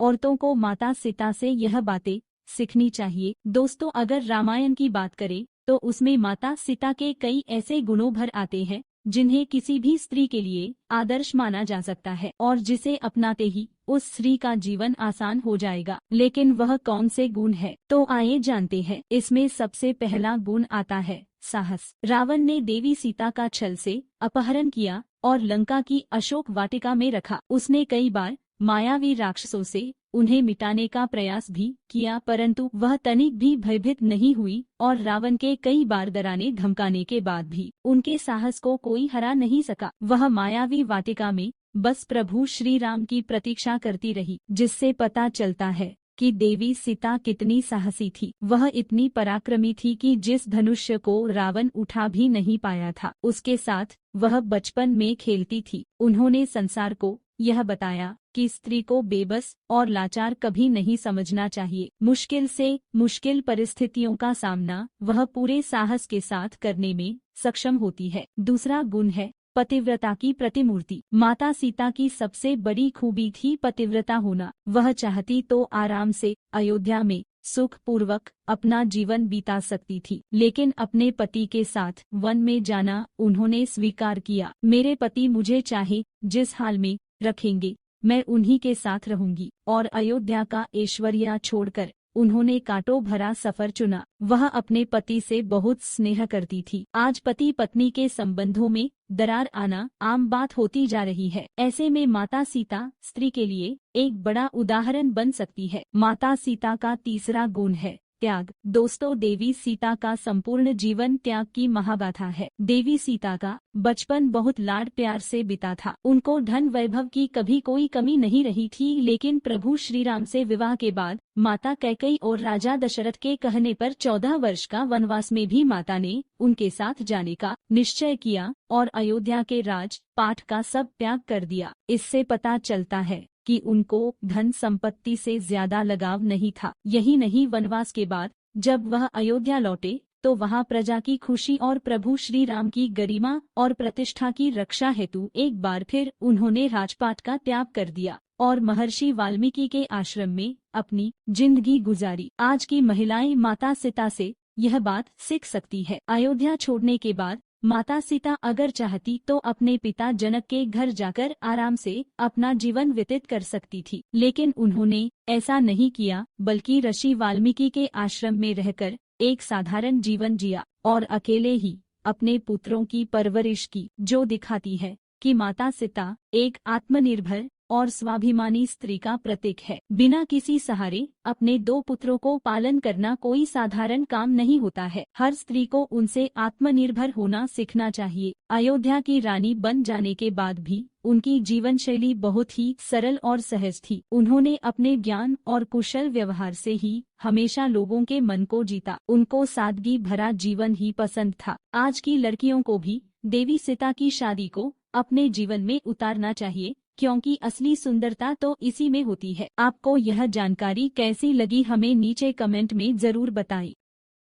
औरतों को माता सीता से यह बातें सीखनी चाहिए। दोस्तों, अगर रामायण की बात करें तो उसमें माता सीता के कई ऐसे गुणों भर आते हैं जिन्हें किसी भी स्त्री के लिए आदर्श माना जा सकता है और जिसे अपनाते ही उस स्त्री का जीवन आसान हो जाएगा। लेकिन वह कौन से गुण है, तो आइए जानते हैं। इसमें सबसे पहला गुण आता है साहस। रावण ने देवी सीता का छल से अपहरण किया और लंका की अशोक वाटिका में रखा। उसने कई बार मायावी राक्षसों से उन्हें मिटाने का प्रयास भी किया, परंतु वह तनिक भी भयभीत नहीं हुई और रावण के कई बार डराने धमकाने के बाद भी उनके साहस को कोई हरा नहीं सका। वह मायावी वाटिका में बस प्रभु श्री राम की प्रतीक्षा करती रही, जिससे पता चलता है कि देवी सीता कितनी साहसी थी। वह इतनी पराक्रमी थी कि जिस धनुष्य को रावण उठा भी नहीं पाया था, उसके साथ वह बचपन में खेलती थी। उन्होंने संसार को यह बताया कि स्त्री को बेबस और लाचार कभी नहीं समझना चाहिए। मुश्किल से मुश्किल परिस्थितियों का सामना वह पूरे साहस के साथ करने में सक्षम होती है। दूसरा गुण है पतिव्रता की प्रतिमूर्ति। माता सीता की सबसे बड़ी खूबी थी पतिव्रता होना। वह चाहती तो आराम से अयोध्या में सुख पूर्वक अपना जीवन बिता सकती थी, लेकिन अपने पति के साथ वन में जाना उन्होंने स्वीकार किया। मेरे पति मुझे चाहे जिस हाल में रखेंगे मैं उन्हीं के साथ रहूंगी, और अयोध्या का ऐश्वर्य छोड़कर उन्होंने कांटों भरा सफर चुना। वह अपने पति से बहुत स्नेह करती थी। आज पति पत्नी के संबंधों में दरार आना आम बात होती जा रही है। ऐसे में माता सीता स्त्री के लिए एक बड़ा उदाहरण बन सकती है। माता सीता का तीसरा गुण है त्याग। दोस्तों, देवी सीता का संपूर्ण जीवन त्याग की महागाथा है। देवी सीता का बचपन बहुत लाड प्यार से बीता था। उनको धन वैभव की कभी कोई कमी नहीं रही थी, लेकिन प्रभु श्री राम से विवाह के बाद माता कैकेयी और राजा दशरथ के कहने पर 14 वर्ष का वनवास में भी माता ने उनके साथ जाने का निश्चय किया और अयोध्या के राज पाठ का सब त्याग कर दिया। इससे पता चलता है कि उनको धन संपत्ति से ज्यादा लगाव नहीं था। यही नहीं, वनवास के बाद जब वह अयोध्या लौटे तो वहां प्रजा की खुशी और प्रभु श्री राम की गरिमा और प्रतिष्ठा की रक्षा हेतु एक बार फिर उन्होंने राजपाट का त्याग कर दिया और महर्षि वाल्मीकि के आश्रम में अपनी जिंदगी गुजारी। आज की महिलाएं माता सीता से यह बात सीख सकती है। अयोध्या छोड़ने के बाद माता सीता अगर चाहती तो अपने पिता जनक के घर जाकर आराम से अपना जीवन व्यतीत कर सकती थी, लेकिन उन्होंने ऐसा नहीं किया, बल्कि ऋषि वाल्मीकि के आश्रम में रहकर एक साधारण जीवन जिया और अकेले ही अपने पुत्रों की परवरिश की, जो दिखाती है कि माता सीता एक आत्मनिर्भर और स्वाभिमानी स्त्री का प्रतीक है। बिना किसी सहारे अपने 2 पुत्रों को पालन करना कोई साधारण काम नहीं होता है। हर स्त्री को उनसे आत्मनिर्भर होना सीखना चाहिए। अयोध्या की रानी बन जाने के बाद भी उनकी जीवन शैली बहुत ही सरल और सहज थी। उन्होंने अपने ज्ञान और कुशल व्यवहार से ही हमेशा लोगों के मन को जीता। उनको सादगी भरा जीवन ही पसंद था। आज की लड़कियों को भी देवी सीता की शादी को अपने जीवन में उतारना चाहिए, क्योंकि असली सुंदरता तो इसी में होती है। आपको यह जानकारी कैसी लगी हमें नीचे कमेंट में जरूर बताएं।